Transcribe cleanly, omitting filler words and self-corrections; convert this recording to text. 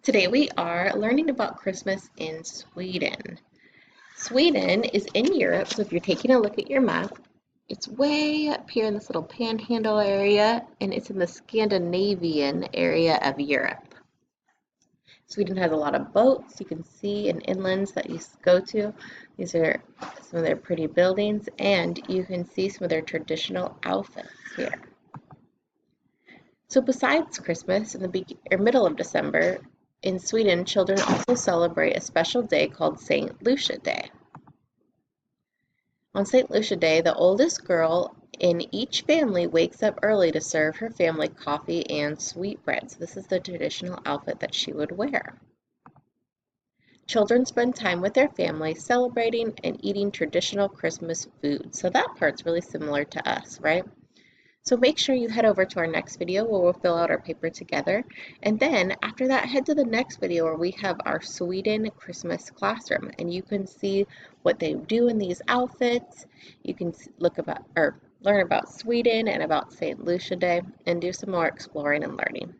Today we are learning about Christmas in Sweden. Sweden is in Europe, so if you're taking a look at your map, it's way up here in this little panhandle area, and it's in the Scandinavian area of Europe. Sweden has a lot of boats you can see and inlands that you go to. These are some of their pretty buildings, and you can see some of their traditional outfits here. So besides Christmas in the middle of December, in Sweden, children also celebrate a special day called St. Lucia Day. On St. Lucia Day, the oldest girl in each family wakes up early to serve her family coffee and sweetbreads. This is the traditional outfit that she would wear. Children spend time with their family celebrating and eating traditional Christmas food. So that part's really similar to us, right? So make sure you head over to our next video where we'll fill out our paper together. And then after that, head to the next video where we have our Sweden Christmas classroom and you can see what they do in these outfits. You can look about or learn about Sweden and about St. Lucia Day and do some more exploring and learning.